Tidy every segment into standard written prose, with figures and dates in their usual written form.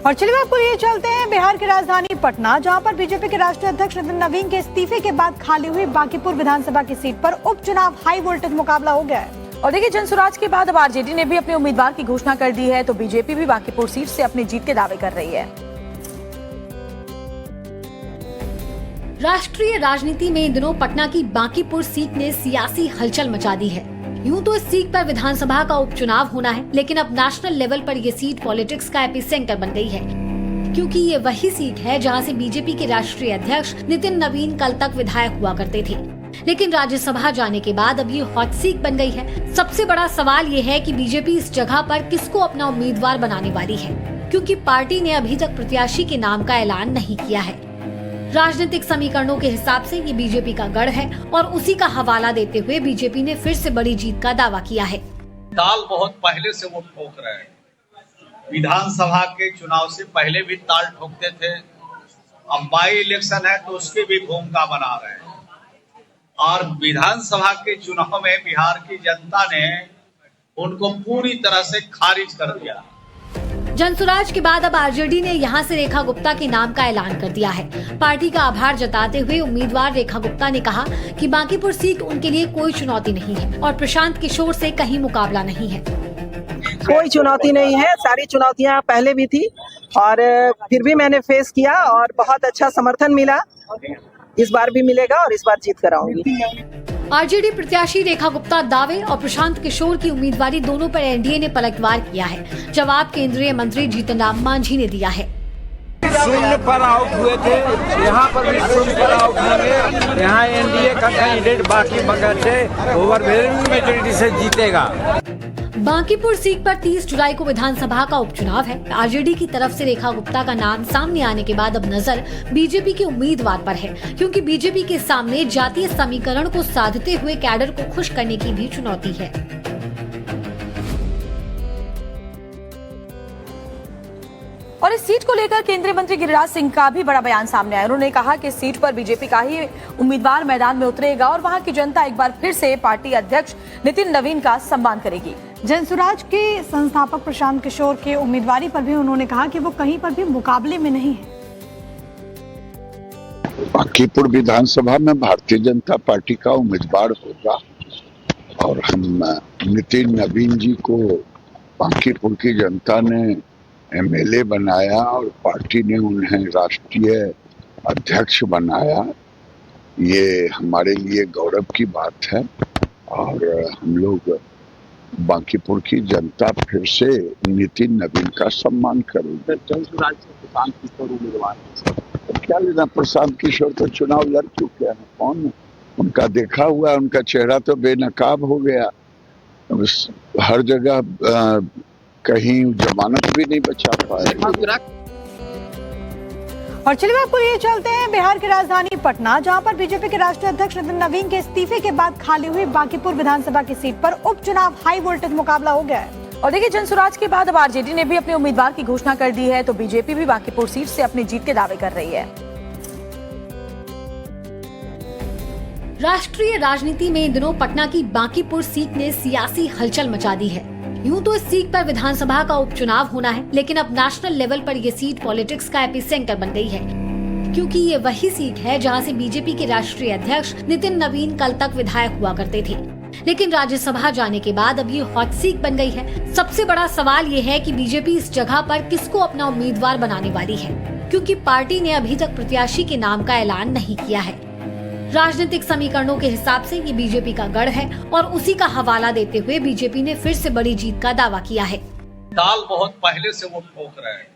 और चलिए आपको ये चलते हैं बिहार की राजधानी पटना, जहां पर बीजेपी के राष्ट्रीय अध्यक्ष नितिन नवीन के इस्तीफे के बाद खाली हुई बांकीपुर विधानसभा की सीट पर उपचुनाव हाई वोल्टेज मुकाबला हो गया है। और देखिए, जनसुराज के बाद अब आरजेडी ने भी अपने उम्मीदवार की घोषणा कर दी है, तो बीजेपी भी बांकीपुर सीट से अपनी जीत के दावे कर रही है। राष्ट्रीय राजनीति में इन दिनों पटना की बांकीपुर सीट ने सियासी हलचल मचा दी है। यूं तो इस सीट पर विधानसभा का उपचुनाव होना है, लेकिन अब नेशनल लेवल पर ये सीट पॉलिटिक्स का एपिसेंटर बन गई है, क्योंकि ये वही सीट है जहां से बीजेपी के राष्ट्रीय अध्यक्ष नितिन नवीन कल तक विधायक हुआ करते थे। लेकिन राज्यसभा जाने के बाद अब ये हॉट सीट बन गई है। सबसे बड़ा सवाल ये है कि बीजेपी इस जगह पर किसको अपना उम्मीदवार बनाने वाली है, क्योंकि पार्टी ने अभी तक प्रत्याशी के नाम का ऐलान नहीं किया है। राजनीतिक समीकरणों के हिसाब से ये बीजेपी का गढ़ है और उसी का हवाला देते हुए बीजेपी ने फिर से बड़ी जीत का दावा किया है। ताल बहुत पहले से वो ठोक रहे हैं। विधानसभा के चुनाव से पहले भी ताल ठोकते थे। अब बाई इलेक्शन है तो उसकी भी भूमिका बना रहे हैं। और विधानसभा के चुनाव में बिहार की जनता ने उनको पूरी तरह से खारिज कर दिया। जनसुराज के बाद अब आरजेडी ने यहां से रेखा गुप्ता के नाम का ऐलान कर दिया है। पार्टी का आभार जताते हुए उम्मीदवार रेखा गुप्ता ने कहा कि बांकीपुर सीट उनके लिए कोई चुनौती नहीं है और प्रशांत किशोर से कहीं मुकाबला नहीं है। कोई चुनौती नहीं है, सारी चुनौतियां पहले भी थी और फिर भी मैंने फेस किया और बहुत अच्छा समर्थन मिला। इस बार भी मिलेगा और इस बार जीत कर आऊंगी। आरजेडी प्रत्याशी रेखा गुप्ता दावे और प्रशांत किशोर की उम्मीदवारी दोनों पर एनडीए ने पलटवार किया है। जवाब केंद्रीय मंत्री जीतन राम मांझी ने दिया है। शून्य पर आउट हुए थे, यहाँ पर भी शून्य पर आउट होंगे। यहाँ एनडीए का कैंडिडेट बाकी बगैर से ओवरवेलमिंग मेजॉरिटी से जीतेगा। बांकीपुर सीट पर 30 जुलाई को विधानसभा का उपचुनाव है। आरजेडी की तरफ से रेखा गुप्ता का नाम सामने आने के बाद अब नजर बीजेपी के उम्मीदवार पर है, क्योंकि बीजेपी के सामने जातीय समीकरण को साधते हुए कैडर को खुश करने की भी चुनौती है। और इस सीट को लेकर केंद्रीय मंत्री गिरिराज सिंह का भी बड़ा बयान सामने आया। उन्होंने कहा कि इस सीट पर बीजेपी का ही उम्मीदवार मैदान में उतरेगा और वहां की जनता एक बार फिर से पार्टी अध्यक्ष नितिन नवीन का सम्मान करेगी। जनसुराज के संस्थापक प्रशांत किशोर के उम्मीदवारी पर भी उन्होंने कहा कि वो कहीं पर भी मुकाबले में नहीं है। बांकीपुर विधानसभा में भारतीय जनता पार्टी का उम्मीदवार होगा और हम नितिन नवीन जी को बांकीपुर की जनता ने एमएलए बनाया और पार्टी ने उन्हें राष्ट्रीय अध्यक्ष बनाया। ये हमारे लिए गौरव की बात है और हम लोग बांकीपुर की जनता फिर से नितिन नवीन का सम्मान करेंगे। जनसुराज से प्रशांत किशोर उम्मीदवार क्या लेना, प्रशांत किशोर तो चुनाव लड़ चुके हैं। कौन उनका देखा हुआ, उनका चेहरा तो बेनकाब हो गया। हर जगह कहीं जमानत भी नहीं बचा पाए। और चलिए आपको ये चलते हैं बिहार की राजधानी पटना, जहां पर बीजेपी के राष्ट्रीय अध्यक्ष नितिन नवीन के इस्तीफे के बाद खाली हुई बांकीपुर विधानसभा की सीट पर उपचुनाव हाई वोल्टेज मुकाबला हो गया है। और देखिए, जनसुराज के बाद अब आरजेडी ने भी अपने उम्मीदवार की घोषणा कर दी है, तो बीजेपी भी बांकीपुर सीट से अपनी जीत के दावे कर रही है। राष्ट्रीय राजनीति में इन दिनों पटना की बांकीपुर सीट ने सियासी हलचल मचा दी है। यूं तो इस सीट पर विधानसभा का उपचुनाव होना है, लेकिन अब नेशनल लेवल पर यह सीट पॉलिटिक्स का एपिसेंटर बन गई है, क्योंकि ये वही सीट है जहां से बीजेपी के राष्ट्रीय अध्यक्ष नितिन नवीन कल तक विधायक हुआ करते थे। लेकिन राज्यसभा जाने के बाद अब ये हॉट सीट बन गई है। सबसे बड़ा सवाल ये है कि बीजेपी इस जगह पर किसको अपना उम्मीदवार बनाने वाली है, क्योंकि पार्टी ने अभी तक प्रत्याशी के नाम का ऐलान नहीं किया है। राजनीतिक समीकरणों के हिसाब से ये बीजेपी का गढ़ है और उसी का हवाला देते हुए बीजेपी ने फिर से बड़ी जीत का दावा किया है। ताल बहुत पहले से वो ठोक रहे हैं।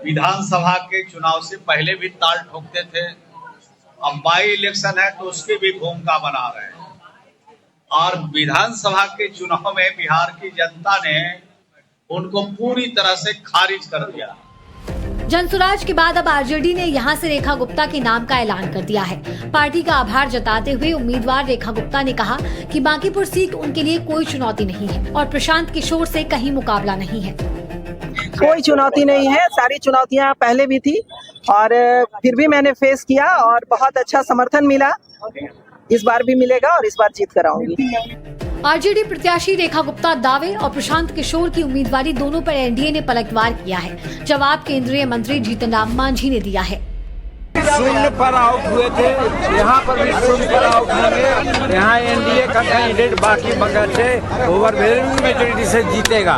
विधानसभा के चुनाव से पहले भी ताल ठोकते थे। अब बाई इलेक्शन है तो उसकी भी भूमिका बना रहे हैं। और विधानसभा के चुनाव में बिहार की जनता ने उनको पूरी तरह से खारिज कर दिया। जनसुराज के बाद अब आरजेडी ने यहां से रेखा गुप्ता के नाम का ऐलान कर दिया है। पार्टी का आभार जताते हुए उम्मीदवार रेखा गुप्ता ने कहा कि बांकीपुर सीट उनके लिए कोई चुनौती नहीं है और प्रशांत किशोर से कहीं मुकाबला नहीं है। कोई चुनौती नहीं है, सारी चुनौतियां पहले भी थी और फिर भी मैंने फेस किया और बहुत अच्छा समर्थन मिला। इस बार भी मिलेगा और इस बार जीत कर आऊंगी। आरजेडी प्रत्याशी रेखा गुप्ता दावे और प्रशांत किशोर की उम्मीदवारी दोनों पर एनडीए ने पलटवार किया है। जवाब केंद्रीय मंत्री जीतन राम मांझी ने दिया है। शून्य पर आउट हुए थे, यहाँ पर भी शून्य पर आउट होंगे। यहाँ एनडीए का कैंडिडेट बाकी बगैर से ओवरवेलमिंग मेजॉरिटी से जीतेगा।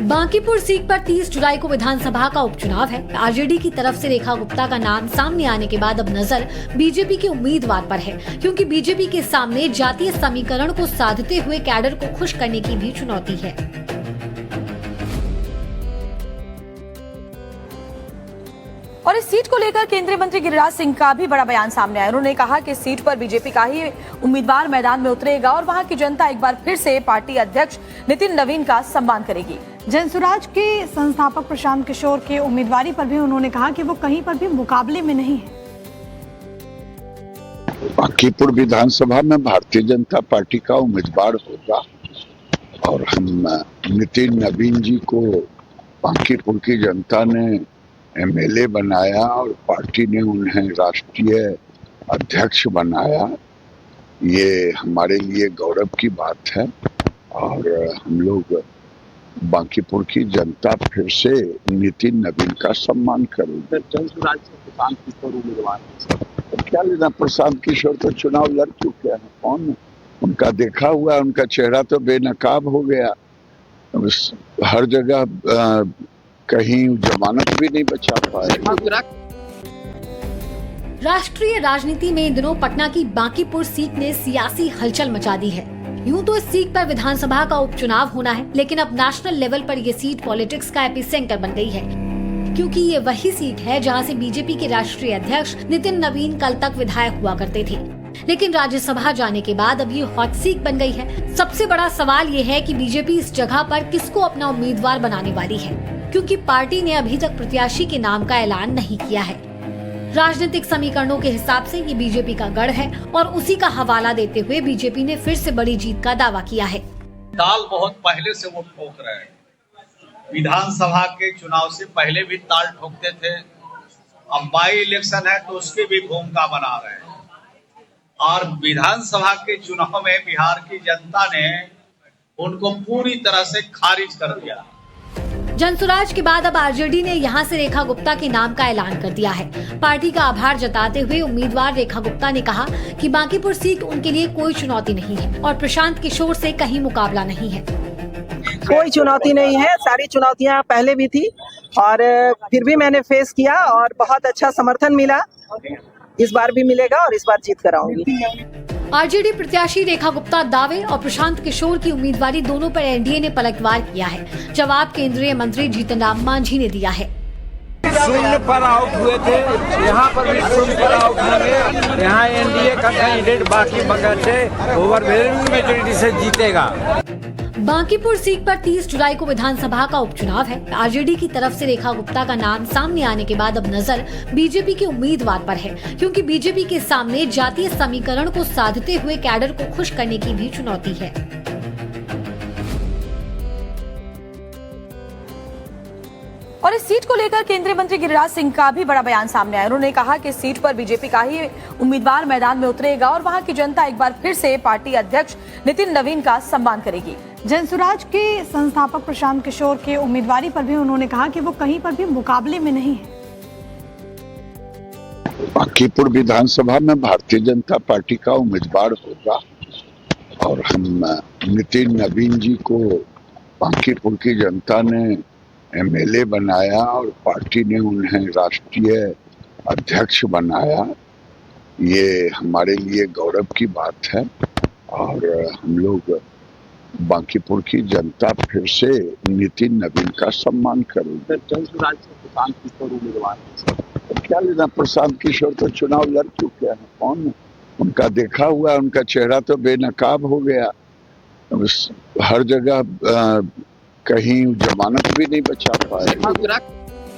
बांकीपुर सीट पर 30 जुलाई को विधानसभा का उपचुनाव है। आरजेडी की तरफ से रेखा गुप्ता का नाम सामने आने के बाद अब नजर बीजेपी के उम्मीदवार पर है, क्योंकि बीजेपी के सामने जातीय समीकरण को साधते हुए कैडर को खुश करने की भी चुनौती है। और इस सीट को लेकर केंद्रीय मंत्री गिरिराज सिंह का भी बड़ा बयान सामने आया। उन्होंने कहा कि सीट पर बीजेपी का ही उम्मीदवार मैदान में उतरेगा और वहां की जनता एक बार फिर से पार्टी अध्यक्ष नितिन नवीन का सम्मान करेगी। जनसुराज के संस्थापक प्रशांत किशोर के उम्मीदवारी पर भी उन्होंने कहा कि वो कहीं पर भी मुकाबले में नहीं है। बांकीपुर विधानसभा में भारतीय जनता पार्टी का उम्मीदवार होगा और हम नितिन नवीन जी को बांकीपुर की जनता ने एमएलए बनाया और पार्टी ने उन्हें राष्ट्रीय अध्यक्ष बनाया। ये हमारे लिए गौरव की बात है और हम लोग बांकीपुर की जनता फिर से नितिन नवीन का सम्मान करेंगे। जनसुराज से प्रशांत किशोर उम्मीदवार तो क्या लेना, प्रशांत किशोर तो चुनाव लड़ चुके हैं। कौन उनका देखा हुआ, उनका चेहरा तो बेनकाब हो गया। हर जगह कहीं जमानत भी नहीं बचा पाए। राष्ट्रीय राजनीति में इन दिनों पटना की बांकीपुर सीट ने सियासी हलचल मचा दी है। यूं तो इस सीट पर विधानसभा का उपचुनाव होना है, लेकिन अब नेशनल लेवल पर ये सीट पॉलिटिक्स का एपिसेंटर बन गई है, क्योंकि ये वही सीट है जहां से बीजेपी के राष्ट्रीय अध्यक्ष नितिन नवीन कल तक विधायक हुआ करते थे। लेकिन राज्यसभा जाने के बाद अब ये हॉट सीट बन गई है। सबसे बड़ा सवाल ये है कि बीजेपी इस जगह पर किसको अपना उम्मीदवार बनाने वाली है, क्योंकि पार्टी ने अभी तक प्रत्याशी के नाम का ऐलान नहीं किया है। राजनीतिक समीकरणों के हिसाब से ये बीजेपी का गढ़ है और उसी का हवाला देते हुए बीजेपी ने फिर से बड़ी जीत का दावा किया है। ताल बहुत पहले से वो ठोक रहे हैं। विधानसभा के चुनाव से पहले भी ताल ठोकते थे। अब बाई इलेक्शन है तो उसकी भी भूमिका बना रहे हैं और विधानसभा के चुनाव में बिहार की जनता ने उनको पूरी तरह से खारिज कर दिया। जनसुराज के बाद अब आरजेडी ने यहां से रेखा गुप्ता के नाम का ऐलान कर दिया है। पार्टी का आभार जताते हुए उम्मीदवार रेखा गुप्ता ने कहा कि बांकीपुर सीट उनके लिए कोई चुनौती नहीं है और प्रशांत किशोर से कहीं मुकाबला नहीं है। कोई चुनौती नहीं है, सारी चुनौतियां पहले भी थी और फिर भी मैंने फेस किया और बहुत अच्छा समर्थन मिला। इस बार भी मिलेगा और इस बार जीत कर आऊंगी। आरजेडी प्रत्याशी रेखा गुप्ता दावे और प्रशांत किशोर की उम्मीदवारी दोनों पर एनडीए ने पलटवार किया है। जवाब केंद्रीय मंत्री जीतन राम मांझी ने दिया है। शून्य पर आउट हुए थे, यहाँ पर भी शून्य पर आउट होंगे। यहाँ एनडीए का कैंडिडेट बाकी बगैर से ओवरवेलमिंग मेजॉरिटी से जीतेगा। बांकीपुर सीट पर 30 जुलाई को विधानसभा का उपचुनाव है। आरजेडी की तरफ से रेखा गुप्ता का नाम सामने आने के बाद अब नजर बीजेपी के उम्मीदवार पर है, क्योंकि बीजेपी के सामने जातीय समीकरण को साधते हुए कैडर को खुश करने की भी चुनौती है। और इस सीट को लेकर केंद्रीय मंत्री गिरिराज सिंह का भी बड़ा बयान सामने आया। उन्होंने कहा कि सीट पर बीजेपी का ही उम्मीदवार मैदान में उतरेगा और वहां की जनता एक बार फिर से पार्टी अध्यक्ष नितिन नवीन का सम्मान करेगी। जनसुराज के संस्थापक प्रशांत किशोर के उम्मीदवारी पर भी उन्होंने कहा कि वो कहीं पर भी मुकाबले में नहीं है। बांकीपुर विधानसभा में भारतीय जनता पार्टी का उम्मीदवार होगा और हम नितिन नवीन जी को बांकीपुर की जनता ने एमएलए बनाया और पार्टी ने उन्हें राष्ट्रीय अध्यक्ष बनाया। ये हमारे लिए गौरव की बात है और हम लोग बांकीपुर की जनता फिर से नितिन नवीन का सम्मान करेंगे। जनसुराज से प्रशांत किशोर उम्मीदवार तो क्या लेना, प्रशांत किशोर तो चुनाव लड़ चुके हैं। कौन उनका देखा हुआ, उनका चेहरा तो बेनकाब हो गया। हर जगह कहीं जमानत भी नहीं बचा पाए।